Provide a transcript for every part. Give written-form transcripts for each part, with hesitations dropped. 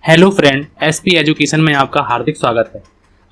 Hello friend, SP education में आपका हार्दिक स्वागत है।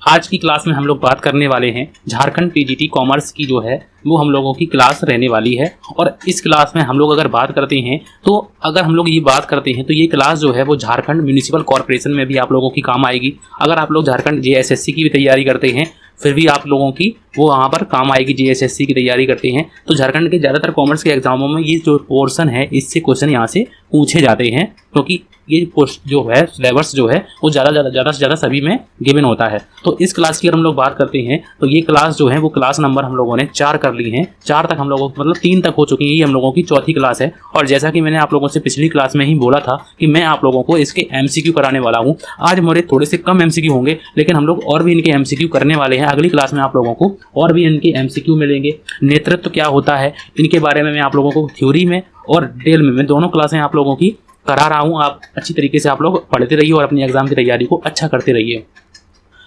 आज की क्लास में हम लोग बात करने वाले हैं झारखंड पीजीटी कॉमर्स की जो है वो हम लोगों की क्लास रहने वाली है। और इस क्लास में हम लोग अगर बात करते हैं तो ये क्लास जो है वो झारखंड म्यूनिसिपल कॉर्पोरेशन में भी आप लोगों की काम आएगी। अगर आप लोग झारखंड जेएसएससी की भी तैयारी करते हैं फिर भी आप लोगों की वो वहाँ पर काम आएगी। जेएसएससी की तैयारी करते हैं तो झारखंड के ज़्यादातर कॉमर्स के एग्जामों में ये जो पोर्शन है इससे क्वेश्चन यहाँ से पूछे जाते हैं, क्योंकि ये जो है सिलेबस जो है वो ज़्यादा से ज़्यादा सभी में गिवन होता है। तो इस क्लास की अगर हम लोग बात करते हैं तो ये क्लास जो है वो क्लास नंबर हम लोगों ने 4 कर ली है। 4 तक हम लोगों को मतलब 3 तक हो चुकी है, ये हम लोगों की चौथी क्लास है। और जैसा कि मैंने आप लोगों से पिछली क्लास में ही बोला था कि मैं आप लोगों को इसके एमसीक्यू कराने वाला हूँ। आज हमारे थोड़े से कम एमसीक्यू होंगे, लेकिन हम लोग और भी इनके एमसीक्यू करने वाले हैं। अगली क्लास में आप लोगों को और भी इनके एमसीक्यू मिलेंगे। नेतृत्व क्या होता है इनके बारे में मैं आप लोगों को थ्योरी में और डिटेल में मैं दोनों क्लासें आप लोगों की करा रहा हूँ। आप अच्छी तरीके से आप लोग पढ़ते रहिए और अपनी एग्जाम की तैयारी को अच्छा करते रहिए।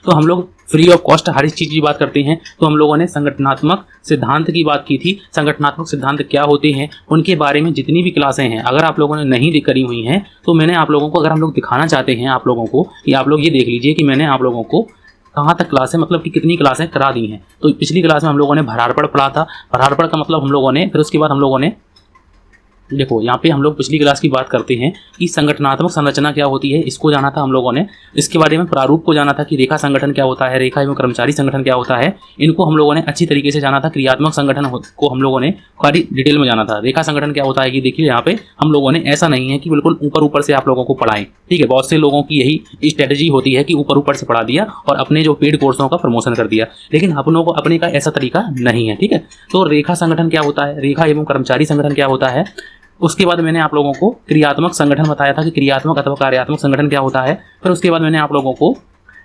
तो हम लोग फ्री ऑफ कॉस्ट हर चीज़ की बात करते हैं। तो हम लोगों ने संगठनात्मक सिद्धांत की बात की थी। संगठनात्मक सिद्धांत क्या होते हैं उनके बारे में जितनी भी क्लासें हैं अगर आप लोगों ने नहीं करी हुई हैं तो मैंने आप लोगों को, अगर हम लोग दिखाना चाहते हैं आप लोगों को, कि आप लोग ये देख लीजिए कि मैंने आप लोगों को कहाँ तक क्लासें मतलब कि कितनी क्लासें करा दी हैं। तो पिछली क्लास में हम लोगों ने भराड़पड़ पढ़ा था। भराड़पड़ का मतलब हम लोगों ने, फिर उसके बाद हम लोगों ने देखो यहाँ पे हम लोग पिछली क्लास की बात करते हैं कि संगठनात्मक संरचना क्या होती है, इसको जाना था हम लोगों ने। इसके बारे में प्रारूप को जाना था कि रेखा संगठन क्या होता है, रेखा एवं कर्मचारी संगठन क्या होता है, इनको हम लोगों ने अच्छी तरीके से जाना था। क्रियात्मक संगठन को हम लोगों ने काफी डिटेल में जाना था। रेखा संगठन क्या होता है कि देखिए यहाँ पे हम लोगों ने, ऐसा नहीं है कि बिल्कुल ऊपर से आप लोगों को पढ़ाएं, ठीक है। बहुत से लोगों की यही स्ट्रेटेजी होती है कि ऊपर से पढ़ा दिया और अपने जो पेड कोर्सों का प्रमोशन कर दिया, लेकिन अपनों को अपने का ऐसा तरीका नहीं है, ठीक है। तो रेखा संगठन क्या होता है, रेखा एवं कर्मचारी संगठन क्या होता है। उसके बाद मैंने आप लोगों को क्रियात्मक संगठन बताया था कि क्रियात्मक अथवा कार्यात्मक संगठन क्या होता है। फिर उसके बाद मैंने आप लोगों को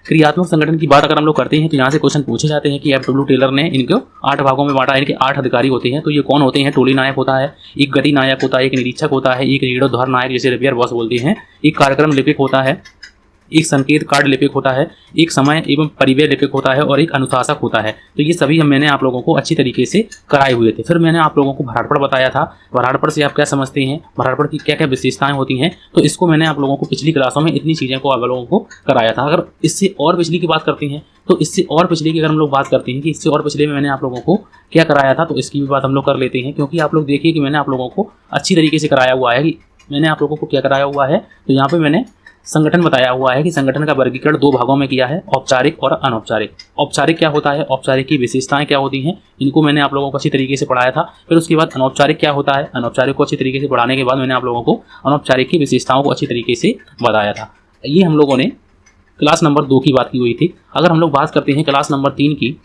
क्रियात्मक संगठन की बात अगर हम लोग करते हैं तो यहाँ से क्वेश्चन पूछे जाते हैं कि एफ.डब्ल्यू. टेलर ने इनको 8 भागों में बांटा, इनके 8 अधिकारी होते हैं। तो ये कौन होते हैं? टोली नायक होता है, एक गति नायक होता है, एक निरीक्षक होता है, एक रीढ़ोद्धार नायक जिसे रिपेयर बॉस बोलते हैं, एक कार्यक्रम लिपिक होता है, एक संकेत कार्ड लिपिक होता है, एक समय एवं परिव्यय लिपिक होता है और एक अनुशासक होता है। तो ये सभी मैंने आप लोगों को अच्छी तरीके से कराए हुए थे। फिर मैंने आप लोगों को भराड़पड़ बताया था। भराड़पड़ से आप क्या समझते हैं, भराड़पड़ की क्या क्या विशेषताएं होती हैं, तो इसको मैंने आप लोगों को पिछली क्लासों में इतनी चीज़ें को आप लोगों को कराया था। अगर इससे और पिछली की बात करते हैं तो इससे और पिछले की अगर हम लोग बात करते हैं कि इससे और पिछले में मैंने आप लोगों को क्या कराया था, तो इसकी भी बात हम लोग कर लेते हैं। क्योंकि आप लोग देखिए कि मैंने आप लोगों को अच्छी तरीके से कराया हुआ है कि मैंने आप लोगों को क्या कराया हुआ है। तो यहाँ पे मैंने संगठन बताया हुआ है कि संगठन का वर्गीकरण 2 भागों में किया है, औपचारिक और अनौपचारिक। औपचारिक क्या होता है, औपचारिक की विशेषताएं क्या होती हैं, इनको मैंने आप लोगों को अच्छी तरीके से पढ़ाया था। फिर उसके बाद अनौपचारिक क्या होता है, अनौपचारिक को अच्छी तरीके से पढ़ाने के बाद मैंने आप लोगों को अनौपचारिक की विशेषताओं को अच्छी तरीके से बताया था। ये हम लोगों ने क्लास नंबर 2 की बात की हुई थी। अगर हम लोग बात करते हैं क्लास नंबर 3 की,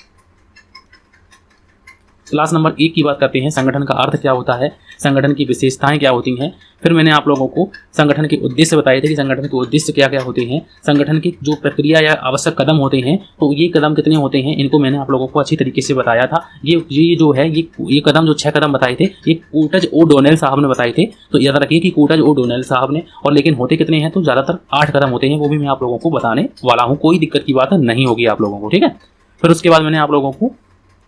क्लास नंबर 1 की बात करते हैं, संगठन का अर्थ क्या होता है, संगठन की विशेषताएं क्या होती हैं। फिर मैंने आप लोगों को संगठन के उद्देश्य बताए थे कि संगठन के उद्देश्य क्या क्या होते हैं, संगठन की जो प्रक्रिया या आवश्यक कदम होते हैं, तो ये कदम कितने होते हैं, इनको मैंने आप लोगों को अच्छी तरीके से बताया था। ये जो है ये कदम, जो 6 कदम बताए थे, ये कूटज ओ डोनेल साहब ने बताए थे। तो याद रखिए कि कूटज ओ डोनेल साहब ने, और लेकिन होते कितने हैं, तो ज़्यादातर 8 कदम होते हैं। वो भी मैं आप लोगों को बताने वाला हूँ, कोई दिक्कत की बात नहीं होगी आप लोगों को, ठीक है। फिर उसके बाद मैंने आप लोगों को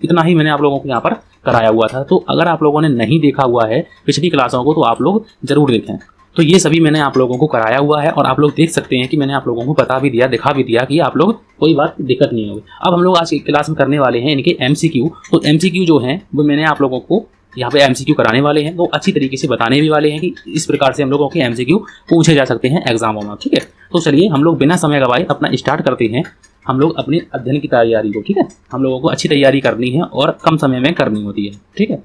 इतना ही मैंने आप लोगों को यहाँ पर कराया हुआ था। तो अगर आप लोगों ने नहीं देखा हुआ है पिछली क्लासों को तो आप लोग जरूर देखें। तो ये सभी मैंने आप लोगों को कराया हुआ है और आप लोग देख सकते हैं कि मैंने आप लोगों को बता भी दिया, दिखा भी दिया कि आप लोग कोई बात दिक्कत नहीं होगी। अब हम लोग आज की क्लास में करने वाले हैं इनके एमसीक्यू। तो एमसीक्यू जो हैं वो मैंने आप लोगों को यहाँ पे एमसीक्यू कराने वाले हैं, तो अच्छी तरीके से बताने भी वाले हैं कि इस प्रकार से हम लोगों के एमसीक्यू पूछे जा सकते हैं एग्जामों में, ठीक है। तो चलिए हम लोग बिना समय गवाए अपना स्टार्ट करते हैं, हम लोग अपने अध्ययन की तैयारी को, ठीक है। हम लोगों को अच्छी तैयारी करनी है और कम समय में करनी होती है, ठीक है।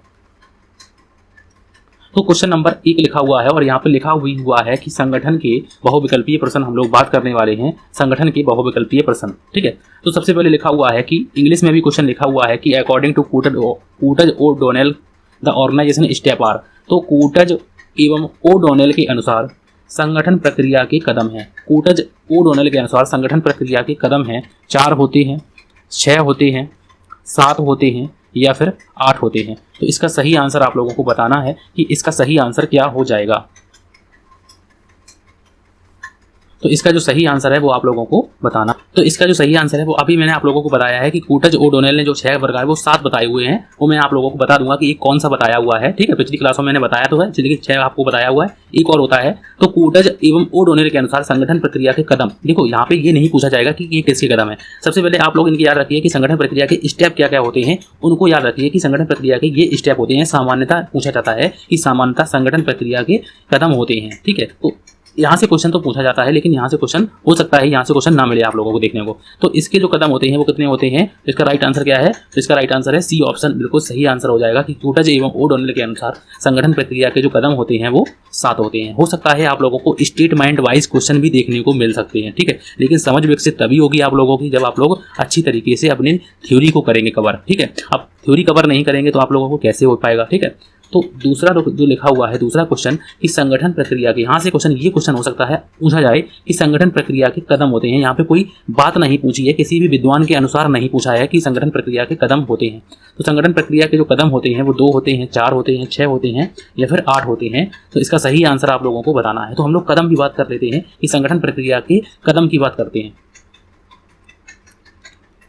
तो क्वेश्चन नंबर 1 लिखा हुआ है और यहाँ पे लिखा हुआ है कि संगठन के बहुविकल्पीय प्रश्न हम लोग बात करने वाले हैं, संगठन के बहुविकल्पीय प्रश्न, ठीक है। तो सबसे पहले लिखा हुआ है कि इंग्लिश में भी क्वेश्चन लिखा हुआ है कि अकॉर्डिंग टू कूटज ओ डोनेल द ऑर्गेनाइजेशन स्टेप आर। तो कूटज एवं ओ डोनेल के अनुसार संगठन प्रक्रिया के कदम हैं। कूटज ओ डोनेल के अनुसार संगठन प्रक्रिया के कदम हैं 4 होते हैं, 6 होते हैं, 7 होते हैं या फिर 8 होते हैं। तो इसका सही आंसर आप लोगों को बताना है कि इसका सही आंसर क्या हो जाएगा। तो इसका जो सही आंसर है वो आप लोगों को बताना। तो इसका जो सही आंसर है वो अभी मैंने आप लोगों को बताया है कि कूटज ओडोनेल ने जो 6 प्रकार वो 7 बताए हुए हैं, वो मैं आप लोगों को बता दूंगा कि ये कौन सा बताया हुआ है। ठीक है, पिछली क्लासों में मैंने बताया तो है, लेकिन 6 आपको बताया हुआ है, एक और होता है। तो कूटज एवं ओडोनेल के अनुसार संगठन प्रक्रिया के कदम, देखो यहाँ पे ये नहीं पूछा जाएगा कि ये किसके कदम है। सबसे पहले आप लोग इनकी याद रखिए कि संगठन प्रक्रिया के स्टेप क्या क्या होते हैं, उनको याद रखिए कि संगठन प्रक्रिया के ये स्टेप होते हैं। सामान्यता पूछा जाता है कि सामान्यता संगठन प्रक्रिया के कदम होते हैं। ठीक है, तो यहाँ से क्वेश्चन तो पूछा जाता है, लेकिन यहाँ से क्वेश्चन हो सकता है यहाँ से क्वेश्चन ना मिले आप लोगों को देखने को। तो इसके जो कदम होते हैं वो कितने होते हैं, तो इसका राइट आंसर क्या है, तो इसका राइट आंसर है सी ऑप्शन, बिल्कुल सही आंसर हो जाएगा कि कूटज एवं ओडोनेल के अनुसार संगठन प्रक्रिया के जो कदम होते हैं वो 7 होते हैं। हो सकता है आप लोगों को स्टेटमेंट वाइज क्वेश्चन भी देखने को मिल सकते हैं। ठीक है, लेकिन समझ विकसित तभी होगी आप लोगों की जब आप लोग अच्छी तरीके से अपनी थ्योरी को करेंगे कवर। ठीक है, अब थ्योरी कवर नहीं करेंगे तो आप लोगों को कैसे हो पाएगा। ठीक है, तो दूसरा जो लिखा हुआ है दूसरा क्वेश्चन कि संगठन प्रक्रिया के, यहाँ से क्वेश्चन ये क्वेश्चन हो सकता है पूछा जाए कि संगठन प्रक्रिया के कदम होते हैं। यहाँ पे कोई बात नहीं पूछी है, किसी भी विद्वान के अनुसार नहीं पूछा है कि संगठन प्रक्रिया के कदम होते हैं। तो संगठन प्रक्रिया के जो कदम होते हैं वो 2 होते हैं, 4 होते हैं, 6 होते हैं या फिर 8 होते हैं। तो इसका सही आंसर आप लोगों को बताना है। तो हम लोग कदम की बात कर लेते हैं कि संगठन प्रक्रिया के कदम की बात करते हैं।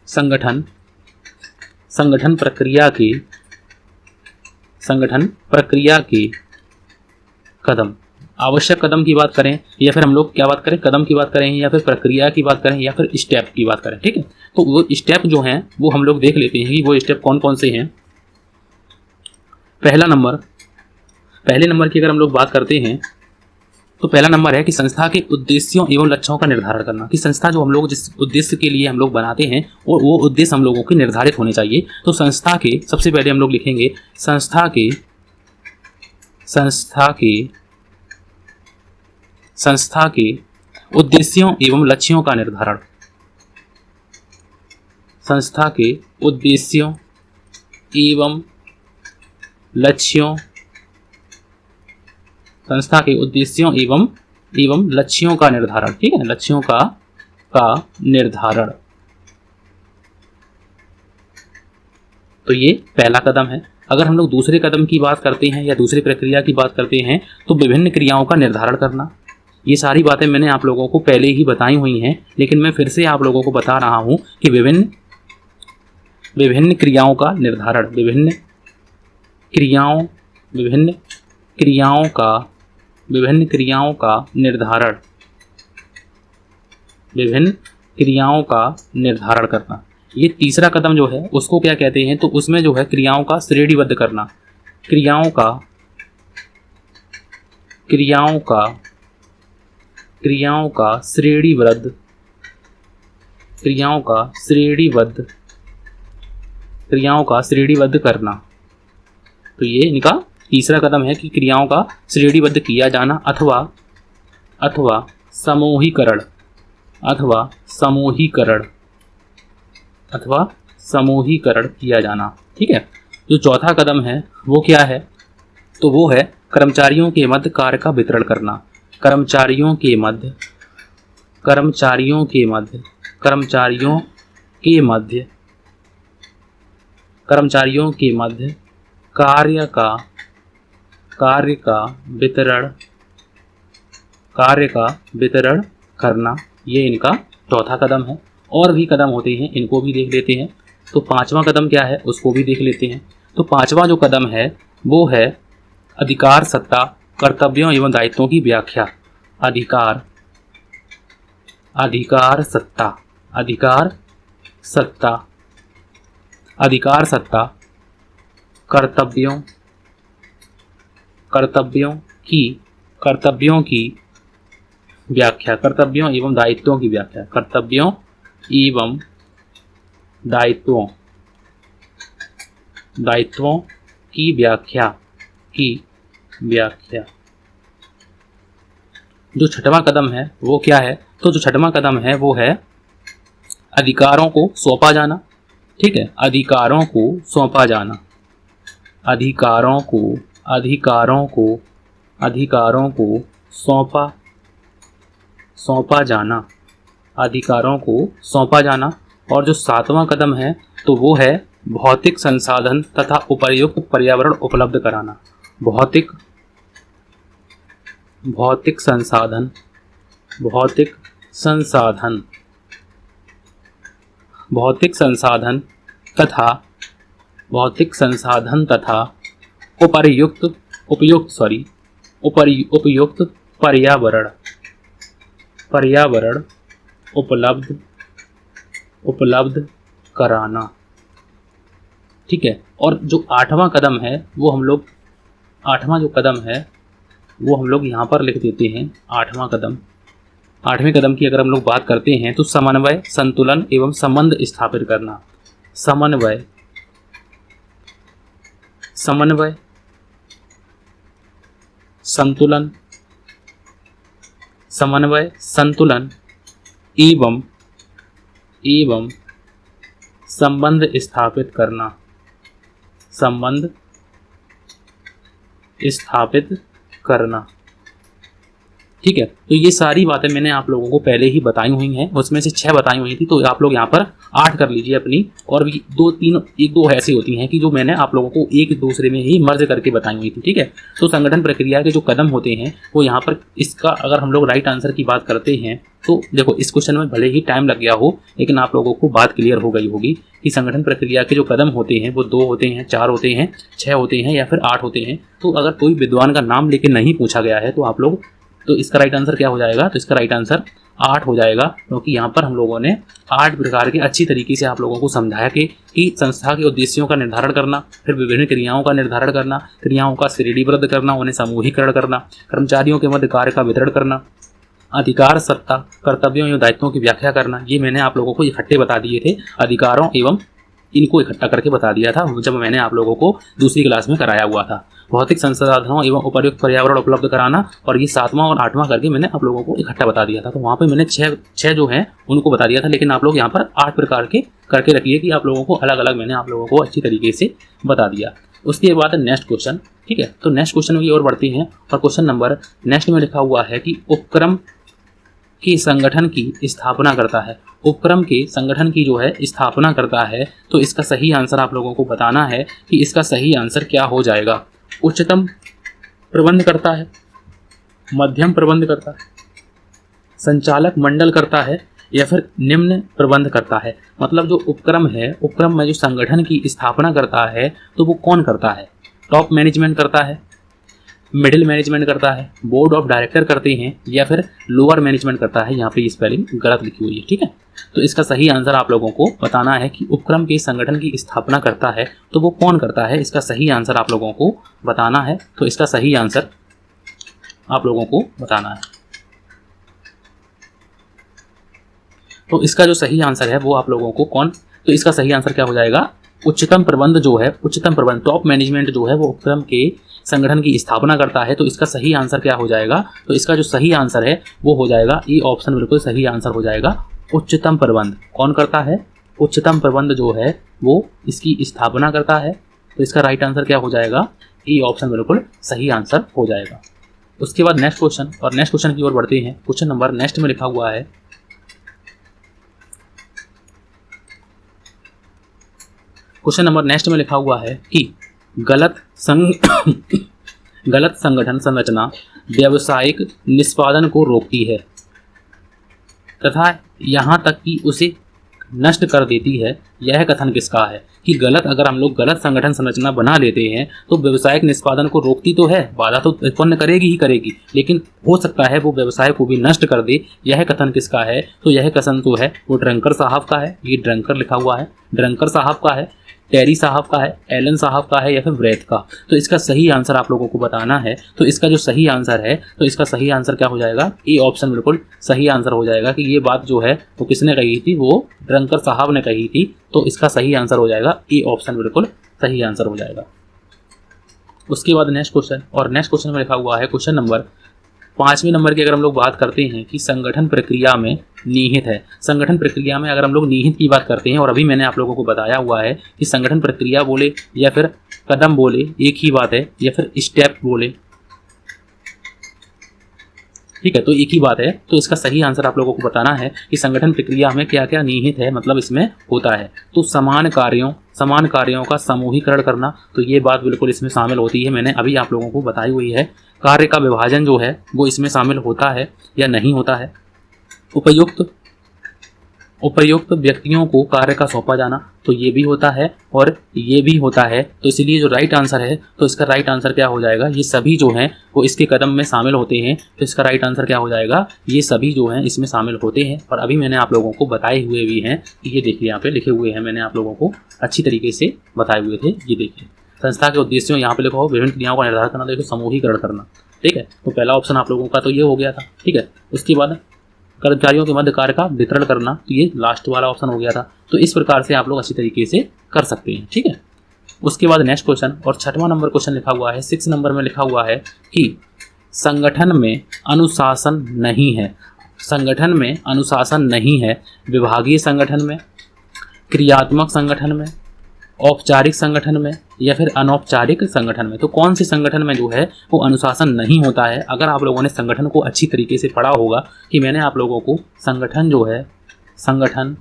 संगठन प्रक्रिया के कदम, आवश्यक कदम की बात करें या फिर हम लोग क्या बात करें, कदम की बात करें या फिर प्रक्रिया की बात करें या फिर स्टेप की बात करें। ठीक है, तो वो स्टेप जो हैं वो हम लोग देख लेते हैं कि वो स्टेप कौन कौन से हैं। पहले नंबर की अगर हम लोग बात करते हैं तो पहला नंबर है कि संस्था के उद्देश्यों एवं लक्ष्यों का निर्धारण करना, कि संस्था जो हम लोग जिस उद्देश्य के लिए हम लोग बनाते हैं और वो उद्देश्य हम लोगों के निर्धारित होने चाहिए। तो संस्था के, सबसे पहले हम लोग लिखेंगे संस्था के उद्देश्यों एवं लक्ष्यों का निर्धारण, संस्था के उद्देश्यों एवं लक्ष्यों, संस्था के उद्देश्यों एवं लक्ष्यों का निर्धारण। ठीक है, लक्ष्यों का निर्धारण, तो ये पहला कदम है। अगर हम लोग दूसरे कदम की बात करते हैं या दूसरी प्रक्रिया की बात करते हैं तो विभिन्न क्रियाओं का निर्धारण करना। ये सारी बातें मैंने आप लोगों को पहले ही बताई हुई हैं, लेकिन मैं फिर से आप लोगों को बता रहा हूं कि विभिन्न क्रियाओं का निर्धारण, विभिन्न क्रियाओं का निर्धारण करना। ये तीसरा कदम जो है उसको क्या कहते हैं, तो उसमें जो है क्रियाओं का श्रेणीबद्ध करना, क्रियाओं का श्रेणीबद्ध करना। तो ये इनका तीसरा कदम है कि क्रियाओं का श्रेणीबद्ध किया जाना अथवा समूहीकरण किया जाना। ठीक है, जो चौथा कदम है वो क्या है, तो वो है कर्मचारियों के मध्य कार्य का वितरण करना, कर्मचारियों के मध्य कार्य का वितरण करना, ये इनका चौथा कदम है। और भी कदम होते हैं, इनको भी देख लेते हैं। तो पांचवा कदम क्या है उसको भी देख लेते हैं। तो पांचवा जो कदम है वो है अधिकार, सत्ता, कर्तव्यों एवं दायित्वों की व्याख्या। अधिकार, कर्तव्यों की व्याख्या, कर्तव्यों एवं दायित्वों की व्याख्या, कर्तव्यों एवं दायित्वों की व्याख्या। जो छठवां कदम है वो क्या है, तो जो छठवां कदम है वो है अधिकारों को सौंपा जाना। ठीक है, अधिकारों को सौंपा जाना, सौंपा जाना। और जो सातवां कदम है तो वो है भौतिक संसाधन तथा उपयुक्त पर्यावरण उपलब्ध कराना। भौतिक संसाधन संसाधन, भौतिक संसाधन तथा उपयुक्त पर्यावरण उपलब्ध कराना। ठीक है। और जो आठवां कदम है वो हम लोग यहाँ पर लिख देते हैं। आठवें कदम की अगर हम लोग बात करते हैं तो समन्वय, संतुलन एवं संबंध स्थापित करना। समन्वय, संतुलन एवं संबंध स्थापित करना। ठीक है। तो ये सारी बातें मैंने आप लोगों को पहले ही बताई हुई हैं, उसमें से 6 बताई हुई थी, तो आप लोग यहाँ पर 8 कर लीजिए अपनी। और भी 1-2 ऐसी होती हैं कि जो मैंने आप लोगों को एक दूसरे में ही मर्ज करके बताई हुई थी। ठीक है। तो संगठन प्रक्रिया के जो कदम होते हैं वो यहाँ पर, इसका अगर हम लोग राइट आंसर की बात करते हैं तो देखो, इस क्वेश्चन में भले ही टाइम लग गया हो लेकिन आप लोगों को बात क्लियर हो गई होगी कि संगठन प्रक्रिया के जो कदम होते हैं वो 2 होते हैं, 4 होते हैं, 6 होते हैं या फिर 8 होते हैं। तो अगर कोई विद्वान का नाम लेके नहीं पूछा गया है तो आप लोग, तो इसका राइट आंसर क्या हो जाएगा? तो इसका राइट आंसर 8 हो जाएगा, क्योंकि यहाँ पर हम लोगों ने 8 प्रकार के अच्छी तरीके से आप लोगों को समझाया कि संस्था के उद्देश्यों का निर्धारण करना, फिर विभिन्न क्रियाओं का निर्धारण करना, क्रियाओं का श्रेणीबद्ध करना, उन्हें समूहीकरण करना, कर्मचारियों के मध्य कार्य का वितरण करना, अधिकार, सत्ता, कर्तव्यों एवं दायित्वों की व्याख्या करना। ये मैंने आप लोगों को इकट्ठे बता दिए थे, अधिकारों एवं इनको इकट्ठा करके बता दिया था जब मैंने आप लोगों को दूसरी क्लास में कराया हुआ था। भौतिक संसाधनों एवं उपयुक्त पर्यावरण उपलब्ध कराना, और ये 7वां और 8वां करके मैंने आप लोगों को इकट्ठा बता दिया था। तो वहाँ पे मैंने 6 जो हैं उनको बता दिया था, लेकिन आप लोग यहाँ पर 8 प्रकार के करके रखिए कि आप लोगों को अलग अलग मैंने आप लोगों को अच्छी तरीके से बता दिया। उसके बाद नेक्स्ट क्वेश्चन। ठीक है। तो नेक्स्ट क्वेश्चन की ओर बढ़ते हैं, और क्वेश्चन नंबर नेक्स्ट में लिखा हुआ है कि उपक्रम के संगठन की स्थापना करता है। उपक्रम के संगठन की जो है स्थापना करता है, तो इसका सही आंसर आप लोगों को बताना है कि इसका सही आंसर क्या हो जाएगा। उच्चतम प्रबंध करता है, मध्यम प्रबंध करता है, संचालक मंडल करता है, या फिर निम्न प्रबंध करता है। मतलब जो उपक्रम है, उपक्रम में जो संगठन की स्थापना करता है तो वो कौन करता है? टॉप मैनेजमेंट करता है, मिडिल मैनेजमेंट करता है, बोर्ड ऑफ डायरेक्टर करते हैं, या फिर लोअर मैनेजमेंट करता है। यहाँ पे स्पेलिंग गलत लिखी हुई है। ठीक है। तो इसका सही आंसर आप लोगों को बताना है कि उपक्रम के संगठन की स्थापना करता है तो वो कौन करता है। इसका सही आंसर आप लोगों को बताना है। तो इसका सही आंसर आप लोगों को बताना है। तो इसका जो सही आंसर है वो आप लोगों को तो इसका सही आंसर क्या हो जाएगा? उच्चतम प्रबंध जो है, उच्चतम प्रबंध, टॉप मैनेजमेंट जो है वो उपक्रम के संगठन की स्थापना करता है। तो इसका सही आंसर क्या हो जाएगा? तो इसका जो सही आंसर है वो हो जाएगा, ये ऑप्शन बिल्कुल सही आंसर हो जाएगा। उच्चतम प्रबंध कौन करता है? उच्चतम प्रबंध जो है वो इसकी स्थापना करता है। तो इसका राइट आंसर क्या हो जाएगा? ये ऑप्शन बिल्कुल सही आंसर हो जाएगा। उसके बाद नेक्स्ट क्वेश्चन, और नेक्स्ट क्वेश्चन की ओर बढ़ते हैं। क्वेश्चन नंबर नेक्स्ट में लिखा हुआ है, क्वेश्चन नंबर नेक्स्ट में लिखा हुआ है कि गलत संगठन संरचना व्यावसायिक निष्पादन को रोकती है तथा यहाँ तक कि उसे नष्ट कर देती है। यह कथन किसका है? कि अगर हम लोग गलत संगठन संरचना बना लेते हैं तो व्यवसायिक निष्पादन को रोकती तो है, बाधा तो उत्पन्न करेगी ही करेगी, लेकिन हो सकता है वो व्यवसाय को भी नष्ट कर दे। यह कथन किसका है? तो यह कथन तो है वो ड्रंकर साहब का है। ये ड्रंकर लिखा हुआ है, ड्रंकर साहब का है, टेरी साहब का है, एलन साहब का है, या फिर ब्रेथ का। तो इसका सही आंसर आप लोगों को बताना है। तो इसका जो सही आंसर है, तो इसका सही आंसर क्या हो जाएगा? ये ऑप्शन बिल्कुल सही आंसर हो जाएगा कि ये बात जो है वो किसने कही थी? वो ड्रंकर साहब ने कही थी। तो इसका सही आंसर हो जाएगा, ये ऑप्शन बिल्कुल सही आंसर हो जाएगा। उसके बाद नेक्स्ट क्वेश्चन, और नेक्स्ट क्वेश्चन में लिखा हुआ है क्वेश्चन नंबर 5वें नंबर की अगर हम लोग बात करते हैं कि संगठन प्रक्रिया में निहित है। संगठन प्रक्रिया में अगर हम लोग निहित की बात करते हैं, और अभी मैंने आप लोगों को बताया हुआ है कि संगठन प्रक्रिया बोले या फिर कदम बोले एक ही बात है, या फिर स्टेप बोले, ठीक है, तो एक ही बात है। तो इसका सही आंसर आप लोगों को बताना है कि संगठन प्रक्रिया में क्या क्या निहित है, मतलब इसमें होता है। तो समान कार्यों का समूहीकरण करना, तो ये बात बिल्कुल इसमें शामिल होती है, मैंने अभी आप लोगों को बताई हुई है। कार्य का विभाजन जो है वो इसमें शामिल होता है या नहीं होता है। उपयुक्त व्यक्तियों को कार्य का सौंपा जाना, तो ये भी होता है और ये भी होता है। तो इसलिए जो राइट आंसर है, तो इसका राइट आंसर क्या हो जाएगा, ये सभी जो हैं वो इसके कदम में शामिल होते हैं। तो इसका राइट आंसर क्या हो जाएगा, ये सभी जो हैं इसमें शामिल होते हैं। और अभी मैंने आप लोगों को बताए हुए भी हैं कि ये देखिए यहाँ पे लिखे हुए हैं, मैंने आप लोगों को अच्छी तरीके से बताए हुए थे। ये देखिए संस्था के उद्देश्यों, यहाँ पे लिखा हो विभिन्न क्रियाओं का निर्धारण करना, देखो समूहीकरण करना, ठीक है। तो पहला ऑप्शन आप लोगों का तो ये हो गया था, ठीक है। उसके बाद कर्मचारियों के मध्य कार्य का वितरण करना, तो ये लास्ट वाला ऑप्शन हो गया था। तो इस प्रकार से आप लोग अच्छी तरीके से कर सकते हैं, ठीक है। उसके बाद नेक्स्ट क्वेश्चन और 6वां नंबर क्वेश्चन लिखा हुआ है, 6 नंबर में लिखा हुआ है कि संगठन में अनुशासन नहीं है। संगठन में अनुशासन नहीं है, विभागीय संगठन में, क्रियात्मक संगठन में, औपचारिक संगठन में या फिर अनौपचारिक संगठन में। तो कौन से संगठन में जो है वो अनुशासन नहीं होता है। अगर आप लोगों ने संगठन को अच्छी तरीके से पढ़ा होगा कि मैंने आप लोगों को संगठन जो है संगठन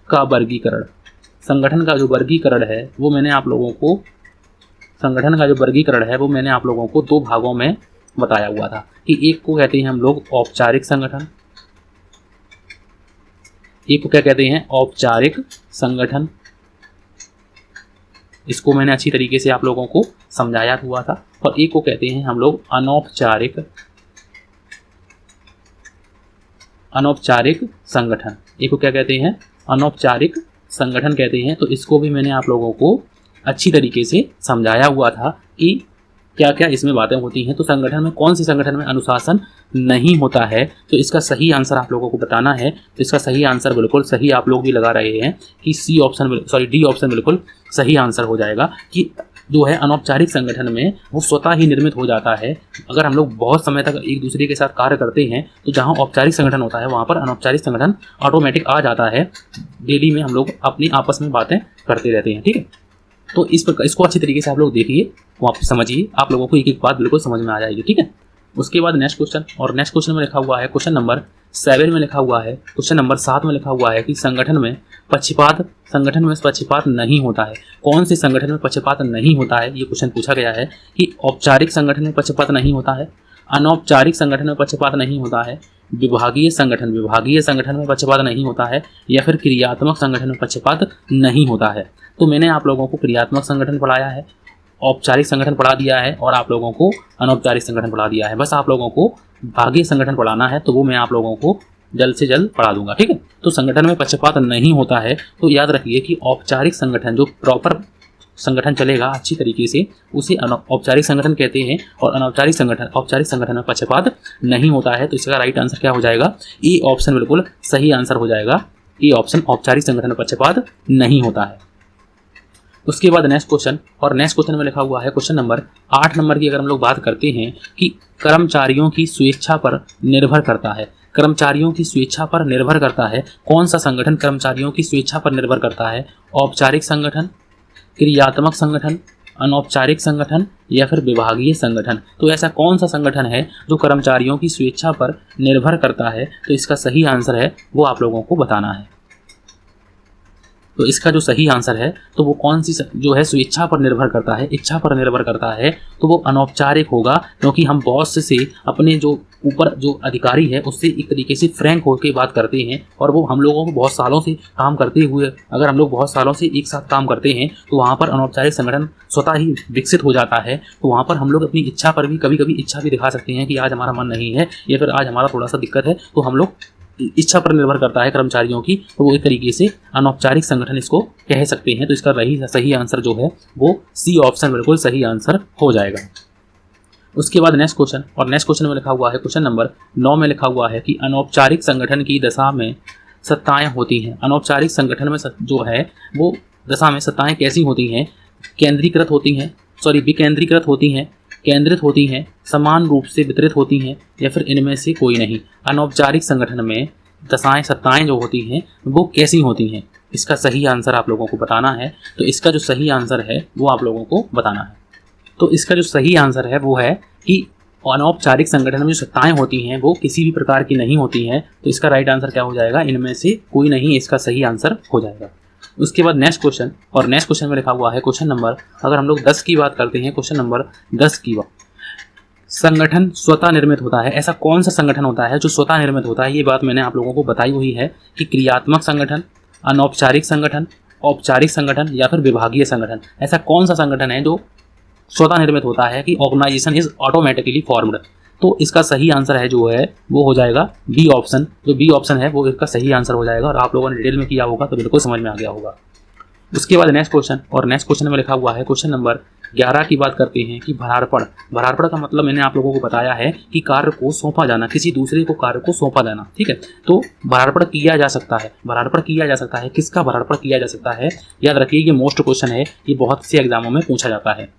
का वर्गीकरण, संगठन का जो वर्गीकरण है वो मैंने आप लोगों को दो भागों में बताया हुआ था कि एक को कहते हैं हम लोग औपचारिक संगठन, एक को क्या कहते हैं औपचारिक संगठन। इसको मैंने अच्छी तरीके से आप लोगों को समझाया हुआ था। और एक को कहते हैं हम लोग अनौपचारिक संगठन। एक को क्या कहते हैं, अनौपचारिक संगठन कहते हैं। तो इसको भी मैंने आप लोगों को अच्छी तरीके से समझाया हुआ था कि क्या क्या इसमें बातें होती हैं। तो संगठन में कौन सी संगठन में अनुशासन नहीं होता है, तो इसका सही आंसर आप लोगों को बताना है। तो इसका सही आंसर बिल्कुल सही आप लोग भी लगा रहे हैं कि डी ऑप्शन बिल्कुल सही आंसर हो जाएगा कि जो है अनौपचारिक संगठन में वो स्वतः ही निर्मित हो जाता है। अगर हम लोग बहुत समय तक एक दूसरे के साथ कार्य करते हैं तो जहाँ औपचारिक संगठन होता है वहाँ पर अनौपचारिक संगठन ऑटोमेटिक आ जाता है। डेली में हम लोग अपनी आपस में बातें करते रहते हैं, ठीक है। तो इस प्रकार इसको अच्छी तरीके से आप लोग देखिए, वहाँ समझिए, आप लोगों को एक एक बात बिल्कुल समझ में आ जाएगी, ठीक है। उसके बाद नेक्स्ट क्वेश्चन, और नेक्स्ट क्वेश्चन में लिखा हुआ है क्वेश्चन नंबर 7 में लिखा हुआ है, क्वेश्चन नंबर 7 में लिखा हुआ है कि संगठन में पक्षपात नहीं होता है। कौन से संगठन में पक्षपात नहीं होता है, ये क्वेश्चन पूछा गया है कि औपचारिक संगठन में पक्षपात नहीं होता है, अनौपचारिक संगठन में पक्षपात नहीं होता है, विभागीय संगठन में पक्षपात नहीं होता है या फिर क्रियात्मक संगठन में पक्षपात नहीं होता है। तो मैंने आप लोगों को क्रियात्मक संगठन पढ़ाया है, औपचारिक संगठन पढ़ा दिया है और आप लोगों को अनौपचारिक संगठन पढ़ा दिया है। बस आप लोगों को विभागीय संगठन पढ़ाना है, तो वो मैं आप लोगों को जल्द से जल्द पढ़ा दूंगा, ठीक है। तो संगठन में पक्षपात नहीं होता है, तो याद रखिए कि औपचारिक संगठन जो प्रॉपर संगठन चलेगा अच्छी तरीके से उसे औपचारिक संगठन कहते हैं। और औपचारिक संगठन में पक्षपात नहीं होता है। तो इसका राइट आंसर क्या हो जाएगा, ए ऑप्शन बिल्कुल सही आंसर हो जाएगा। ए ऑप्शन औपचारिक संगठन में पक्षपात नहीं होता है। उसके बाद नेक्स्ट क्वेश्चन, और नेक्स्ट क्वेश्चन में लिखा हुआ है क्वेश्चन नंबर 8 नंबर की अगर हम लोग बात करते हैं कि कर्मचारियों की स्वेच्छा पर निर्भर करता है। कर्मचारियों की स्वेच्छा पर निर्भर करता है, कौन सा संगठन कर्मचारियों की स्वेच्छा पर निर्भर करता है, औपचारिक संगठन, क्रियात्मक संगठन, अनौपचारिक संगठन या फिर विभागीय संगठन। तो ऐसा कौन सा संगठन है जो कर्मचारियों की स्वेच्छा पर निर्भर करता है, तो इसका सही आंसर है वो आप लोगों को बताना है। तो इसका जो सही आंसर है तो वो कौन सी जो है स्वेच्छा पर निर्भर करता है, इच्छा पर निर्भर करता है, तो वो अनौपचारिक होगा। क्योंकि हम बॉस से अपने जो ऊपर जो अधिकारी है उससे एक तरीके से फ्रैंक होकर बात करते हैं। और वो हम लोगों को बहुत सालों से काम करते हुए, अगर हम लोग बहुत सालों से एक साथ काम करते हैं तो वहाँ पर अनौपचारिक संगठन स्वतः ही विकसित हो जाता है। तो वहाँ पर हम लोग अपनी इच्छा पर भी कभी कभी इच्छा भी दिखा सकते हैं कि आज हमारा मन नहीं है या फिर आज हमारा थोड़ा सा दिक्कत है, तो हम लोग इच्छा पर निर्भर करता है कर्मचारियों की, तो वो एक तरीके से अनौपचारिक संगठन इसको कह सकते हैं। तो इसका सही आंसर जो है वो सी ऑप्शन बिल्कुल सही आंसर हो जाएगा। उसके बाद नेक्स्ट क्वेश्चन, और नेक्स्ट क्वेश्चन में लिखा हुआ है क्वेश्चन नंबर 9 में लिखा हुआ है कि अनौपचारिक संगठन की दशा में सत्ताएं होती हैं। अनौपचारिक संगठन में जो है वो दशा में सत्ताएं कैसी होती हैं, विकेंद्रीकृत होती हैं, केंद्रित होती हैं, समान रूप से वितरित होती हैं या फिर इनमें से कोई नहीं। अनौपचारिक संगठन में सत्ताएं जो होती हैं वो कैसी होती हैं, इसका सही आंसर आप लोगों को बताना है। तो इसका जो सही आंसर है वो आप लोगों को बताना है। तो इसका जो सही आंसर है वो है कि अनौपचारिक संगठन में जो सत्ताएं होती हैं वो किसी भी प्रकार की नहीं होती हैं। तो इसका राइट आंसर क्या हो जाएगा, इनमें से कोई नहीं, इसका सही आंसर हो जाएगा। उसके बाद नेक्स्ट क्वेश्चन, और नेक्स्ट क्वेश्चन में लिखा हुआ है क्वेश्चन नंबर, अगर हम लोग 10 की बात करते हैं, क्वेश्चन नंबर 10 की बात, संगठन स्वतः निर्मित होता है, ऐसा कौन सा संगठन होता है जो स्वतः निर्मित होता है? ये बात मैंने आप लोगों को बताई हुई है कि क्रियात्मक संगठन, अनौपचारिक संगठन, औपचारिक संगठन या फिर विभागीय संगठन। ऐसा कौन सा संगठन है जो स्वतः निर्मित होता है कि ऑर्गेनाइजेशन इज ऑटोमेटिकली फॉर्म्ड? तो इसका सही आंसर है जो है वो हो जाएगा बी ऑप्शन। जो बी ऑप्शन है वो इसका सही आंसर हो जाएगा, और आप लोगों ने डिटेल में किया होगा तो बिल्कुल समझ में आ गया होगा। उसके बाद नेक्स्ट क्वेश्चन, और नेक्स्ट क्वेश्चन में लिखा हुआ है क्वेश्चन नंबर 11 की बात करते हैं कि भरारपण। भरारपण का मतलब मैंने आप लोगों को बताया है कि कार्य को सौंपा जाना, किसी दूसरे को कार्य को सौंपा जाना, ठीक है। तो भरारपण किया जा सकता है, भरारपण किया जा सकता है, किसका भरारपण किया जा सकता है? याद रखिए ये मोस्ट क्वेश्चन है, ये बहुत से एग्जामों में पूछा जाता है।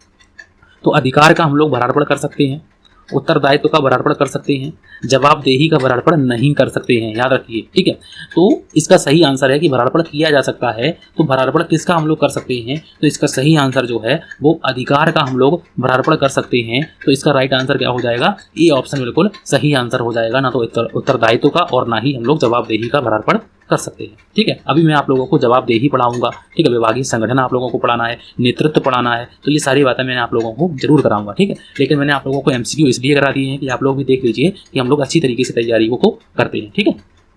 तो अधिकार का हम लोग भरारपण कर सकते हैं, उत्तरदायित्व का भरारपण कर सकते हैं, जवाबदेही का भरारपण नहीं कर सकते हैं, याद रखिए, ठीक है। तो इसका सही आंसर है कि भरारपण किया जा सकता है। तो भरारपण किसका हम लोग कर सकते हैं? तो इसका सही आंसर जो है वो अधिकार का हम लोग भरारपण कर सकते हैं। तो इसका राइट आंसर क्या हो जाएगा? ए ऑप्शन बिल्कुल सही आंसर हो जाएगा। ना तो उत्तरदायित्व का और ना ही हम लोग जवाबदेही का भरारपण कर सकते हैं, ठीक है। अभी मैं आप लोगों को जवाबदेही पढ़ाऊंगा, ठीक है। विभागीय संगठन आप लोगों को पढ़ाना है, नेतृत्व पढ़ाना है, तो ये सारी बातें मैंने आप लोगों को जरूर कराऊंगा, ठीक है। लेकिन मैंने आप लोगों को एमसीक्यू इसलिए करा दिए हैं कि आप लोग भी देख लीजिए कि हम लोग अच्छी तरीके से तैयारियों को करते हैं, ठीक है।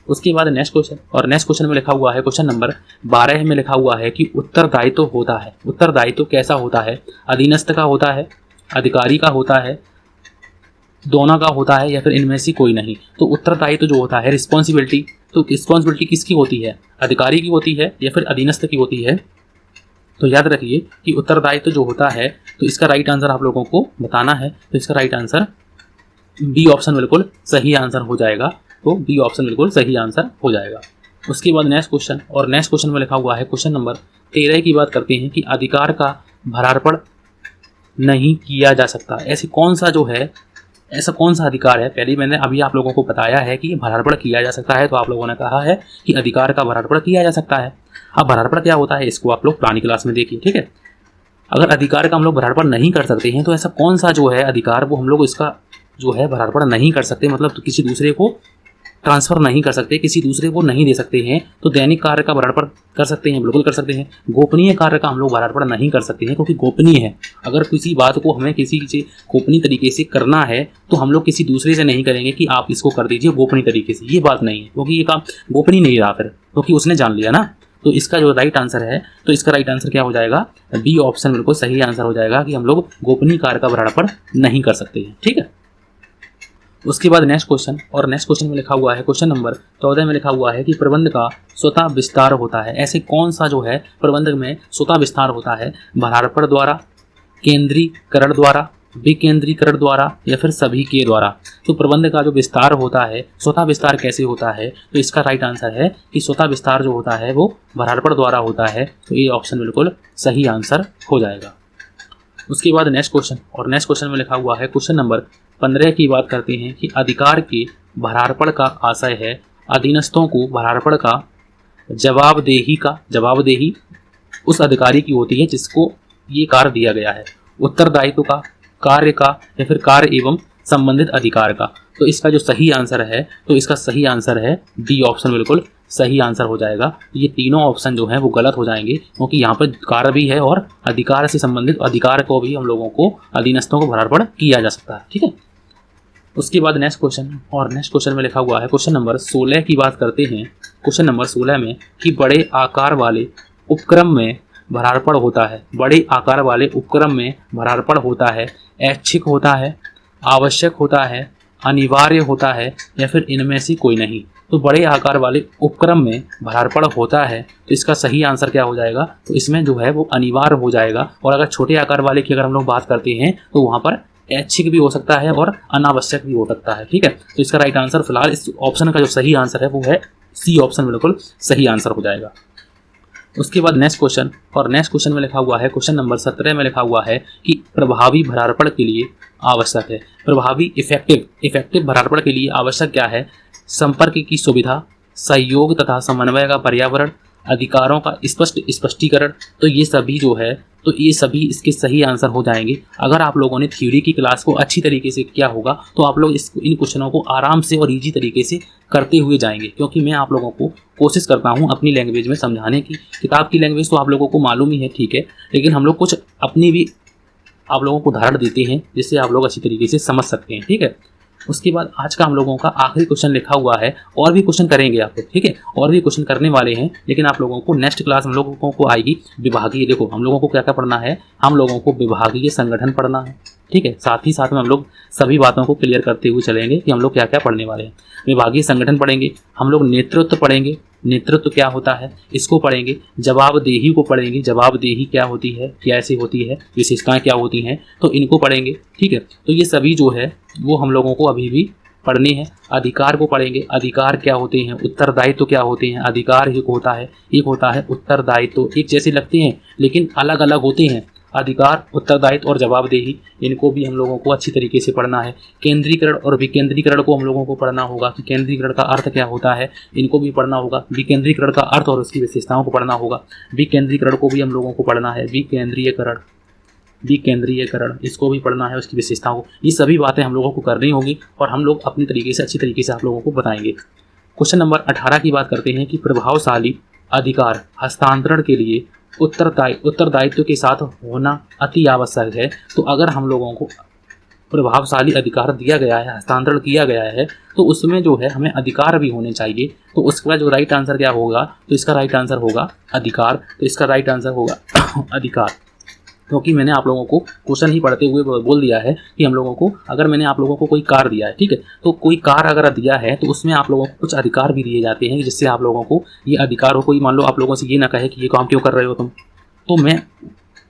उसके बाद नेक्स्ट क्वेश्चन, और नेक्स्ट क्वेश्चन में लिखा हुआ है क्वेश्चन नंबर 12 में लिखा हुआ है कि उत्तरदायित्व होता है। उत्तरदायित्व कैसा होता है? अधीनस्थ का होता है, अधिकारी का होता है, दोनों का होता है, या फिर इनमें से कोई नहीं? तो उत्तरदायित्व जो होता है, रिस्पॉन्सिबिलिटी, तो रिस्पॉन्सिबिलिटी किसकी होती है? अधिकारी की होती है या फिर अधीनस्थ की होती है? तो याद रखिए कि उत्तरदायित्व जो होता है, तो इसका राइट आंसर आप लोगों को बताना है। तो इसका राइट आंसर बी ऑप्शन बिल्कुल सही आंसर हो जाएगा। तो बी ऑप्शन बिल्कुल सही आंसर हो जाएगा। उसके बाद नेक्स्ट क्वेश्चन, और नेक्स्ट क्वेश्चन में लिखा हुआ है क्वेश्चन नंबर 13 की बात करते हैं कि अधिकार का भरारपण नहीं किया जा सकता। ऐसी कौन सा जो है, ऐसा कौन सा अधिकार है? पहले मैंने अभी आप लोगों को बताया है कि भरारपण किया जा सकता है, तो आप लोगों ने कहा है कि अधिकार का भरारपण किया जा सकता है। अब भरारपण क्या होता है इसको आप लोग पुरानी क्लास में देखिए, ठीक है। अगर अधिकार का हम लोग भरारपण नहीं कर सकते हैं तो ऐसा कौन सा जो है अधिकार वो हम लोग इसका जो है भरारपण नहीं कर सकते, मतलब तो किसी दूसरे को ट्रांसफर नहीं कर सकते, किसी दूसरे को नहीं दे सकते हैं। तो दैनिक कार्य का भरारपण कर सकते हैं, बिल्कुल कर सकते हैं। गोपनीय कार्य का हम लोग भरारपण नहीं कर सकते हैं क्योंकि गोपनीय है। अगर किसी बात को हमें किसी से गोपनीय तरीके से करना है तो हम लोग किसी दूसरे से नहीं करेंगे कि आप इसको कर दीजिए गोपनीय तरीके से, ये बात नहीं है, क्योंकि ये काम गोपनीय नहीं रहा फिर, क्योंकि उसने जान लिया ना। तो इसका जो राइट आंसर है, तो इसका राइट आंसर क्या हो जाएगा? बी ऑप्शन बिल्कुल सही आंसर हो जाएगा कि हम लोग गोपनीय कार्य का भरारपण नहीं कर सकते हैं, ठीक है। उसके बाद नेक्स्ट क्वेश्चन, और नेक्स्ट क्वेश्चन में लिखा हुआ है क्वेश्चन नंबर 14 में लिखा हुआ है कि प्रबंध का स्वतः विस्तार होता है। ऐसे कौन सा जो है प्रबंध में स्वतः विस्तार होता है? भरारपण द्वारा, केंद्रीकरण द्वारा, विकेंद्रीकरण द्वारा, या फिर सभी के द्वारा? तो प्रबंध का जो विस्तार होता है, स्वतः विस्तार कैसे होता है? तो इसका राइट आंसर है कि स्वतः विस्तार जो होता है वो भरारपण द्वारा होता है। तो ये ऑप्शन बिल्कुल सही आंसर हो जाएगा। उसके बाद नेक्स्ट क्वेश्चन, और नेक्स्ट क्वेश्चन में लिखा हुआ है क्वेश्चन नंबर 15 की बात करते हैं कि अधिकार के भरारपण का आशय है अधीनस्थों को भरारपण का जवाबदेही उस अधिकारी की होती है जिसको ये कार्य दिया गया है, उत्तरदायित्व का, कार्य का, या फिर कार्य एवं संबंधित अधिकार का। तो इसका जो सही आंसर है, तो इसका सही आंसर है डी ऑप्शन बिल्कुल सही आंसर हो जाएगा। ये तीनों ऑप्शन जो हैं वो गलत हो जाएंगे क्योंकि यहाँ पर कार्य भी है और अधिकार से संबंधित अधिकार को भी हम लोगों को अधीनस्थों को भरारपण किया जा सकता है, ठीक है। उसके बाद नेक्स्ट क्वेश्चन, और नेक्स्ट क्वेश्चन में लिखा हुआ है क्वेश्चन नंबर 16 की बात करते हैं क्वेश्चन नंबर 16 में कि बड़े आकार वाले उपक्रम में भरारपण होता है। बड़े आकार वाले उपक्रम में भरारपण होता है, ऐच्छिक होता है, आवश्यक होता है, अनिवार्य होता है, या फिर इनमें से कोई नहीं? तो बड़े आकार वाले उपक्रम में भरारपण होता है, तो इसका सही आंसर क्या हो जाएगा? तो इसमें जो है वो अनिवार्य हो जाएगा। और अगर छोटे आकार वाले की अगर हम लोग बात करते हैं तो वहाँ पर ऐच्छिक भी हो सकता है और अनावश्यक भी हो सकता है, ठीक है। तो इसका राइट आंसर फिलहाल इस ऑप्शन का जो सही आंसर है वो है सी ऑप्शन बिल्कुल सही आंसर हो जाएगा। उसके बाद नेक्स्ट क्वेश्चन, और नेक्स्ट क्वेश्चन में लिखा हुआ है क्वेश्चन नंबर 17 में लिखा हुआ है कि प्रभावी भरारपण के लिए आवश्यक है। प्रभावी इफेक्टिव भरारपण के लिए आवश्यक क्या है? संपर्क की सुविधा, सहयोग तथा समन्वय का पर्यावरण, अधिकारों का स्पष्ट स्पष्टीकरण। तो ये सभी जो है, तो ये सभी इसके सही आंसर हो जाएंगे। अगर आप लोगों ने थ्योरी की क्लास को अच्छी तरीके से किया होगा तो आप लोग इन क्वेश्चनों को आराम से और ईजी तरीके से करते हुए जाएंगे, क्योंकि मैं आप लोगों को कोशिश करता हूँ अपनी लैंग्वेज में समझाने की। किताब की लैंग्वेज तो आप लोगों को मालूम ही है, ठीक है, लेकिन हम लोग कुछ अपनी भी आप लोगों को उदाहरण देते हैं जिससे आप लोग अच्छी तरीके से समझ सकते हैं। ठीक है, उसके बाद आज का हम लोगों का आखिरी क्वेश्चन लिखा हुआ है, और भी क्वेश्चन करेंगे आप लोग। ठीक है, और भी क्वेश्चन करने वाले हैं, लेकिन आप लोगों को नेक्स्ट क्लास हम लोगों को आएगी विभागीय। देखो हम लोगों को क्या क्या पढ़ना है, हम लोगों को विभागीय संगठन पढ़ना है। ठीक है, साथ ही साथ में हम लोग सभी बातों को क्लियर करते हुए चलेंगे कि हम लोग क्या क्या पढ़ने वाले हैं। विभागीय संगठन पढ़ेंगे, हम लोग नेतृत्व पढ़ेंगे, नेतृत्व क्या होता है इसको पढ़ेंगे, जवाबदेही को पढ़ेंगे, जवाबदेही क्या होती है, कैसे होती है, विशेषताएं क्या होती हैं, तो इनको पढ़ेंगे। ठीक है, तो ये सभी जो है वो हम लोगों को अभी भी पढ़ने हैं। अधिकार को पढ़ेंगे, अधिकार क्या होते हैं, उत्तरदायित्व क्या होते हैं। अधिकार एक होता है उत्तरदायित्व, एक जैसे लगते हैं लेकिन अलग अलग होते हैं। अधिकार, उत्तरदायित्व और जवाबदेही, इनको भी हम लोगों को अच्छी तरीके से पढ़ना है। केंद्रीकरण और विकेंद्रीकरण को हम लोगों को पढ़ना होगा कि केंद्रीकरण का अर्थ क्या होता है, इनको भी पढ़ना होगा। विकेंद्रीकरण का अर्थ और उसकी विशेषताओं को पढ़ना होगा। विकेंद्रीकरण को भी हम लोगों को पढ़ना है। विकेंद्रीयकरण इसको भी पढ़ना है, उसकी विशेषताओं को। ये सभी बातें हम लोगों को करनी होगी और हम लोग अपनी तरीके से अच्छी तरीके से आप लोगों को बताएंगे। क्वेश्चन नंबर 18 की बात करते हैं कि प्रभावशाली अधिकार हस्तांतरण के लिए उत्तरदायित्व के साथ होना अति आवश्यक है। तो अगर हम लोगों को प्रभावशाली अधिकार दिया गया है, हस्तांतरण किया गया है, तो उसमें जो है हमें अधिकार भी होने चाहिए। तो उसका जो राइट आंसर क्या होगा, तो इसका राइट आंसर होगा अधिकार। तो इसका राइट आंसर होगा अधिकार, क्योंकि मैंने आप लोगों को क्वेश्चन ही पढ़ते हुए बोल दिया है कि हम लोगों को, अगर मैंने आप लोगों को कोई कार दिया है, ठीक है, तो कोई कार अगर दिया है तो उसमें आप लोगों को कुछ अधिकार भी दिए जाते हैं जिससे आप लोगों को ये अधिकार हो। कोई मान लो आप लोगों से ये ना कहे कि ये काम क्यों कर रहे हो तुम, तो मैं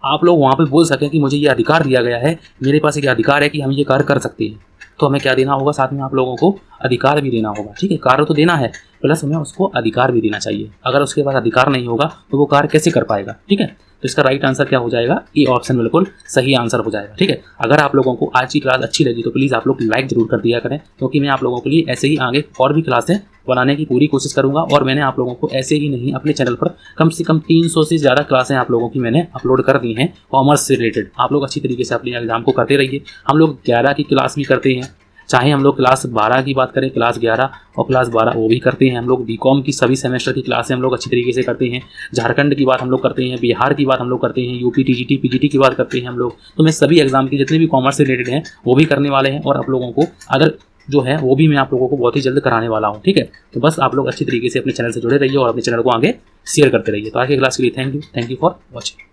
आप लोग वहाँ पे बोल सकें कि मुझे ये अधिकार दिया गया है, मेरे पास एक अधिकार है कि हम ये कार्य कर सकते हैं। तो हमें क्या देना होगा, साथ में आप लोगों को अधिकार भी देना होगा। ठीक है, कार्य तो देना है प्लस हमें उसको अधिकार भी देना चाहिए। अगर उसके पास अधिकार नहीं होगा तो वो कार्य कैसे कर पाएगा। ठीक है, तो इसका राइट आंसर क्या हो जाएगा, ये ऑप्शन बिल्कुल सही आंसर हो जाएगा। ठीक है, अगर आप लोगों को आज की क्लास अच्छी लगी तो प्लीज़ आप लोग लाइक जरूर कर दिया करें, क्योंकि मैं आप लोगों के लिए ऐसे ही आगे और भी क्लासें बनाने की पूरी कोशिश करूंगा। और मैंने आप लोगों को ऐसे ही नहीं, अपने चैनल पर कम से कम 300 से ज़्यादा क्लासें आप लोगों की मैंने अपलोड कर दी हैं कॉमर्स से रिलेटेड। आप लोग अच्छी तरीके से अपने एग्जाम को करते रहिए। हम लोग 11 की क्लास भी करते हैं, चाहे हम लोग क्लास 12 की बात करें, क्लास 11 और क्लास 12 वो भी करते हैं। हम लोग बीकॉम की सभी सेमेस्टर की क्लासें हम लोग अच्छी तरीके से करते हैं। झारखंड की बात हम लोग करते हैं, बिहार की बात हम लोग करते हैं, यूपी टीजीटी पीजीटी की बात करते हैं हम लोग। तो मैं सभी एग्जाम की जितने भी कॉमर्स से रिलेटेड हैं वो भी करने वाले हैं, और आप लोगों को अगर जो है वो भी मैं आप लोगों को बहुत ही जल्द कराने वाला हूँ। ठीक है, तो बस आप लोग अच्छी तरीके से अपने चैनल से जुड़े रहिए और अपने चैनल को आगे शेयर करते रहिए। तो आज की क्लास के लिए थैंक यू फॉर वॉचिंग।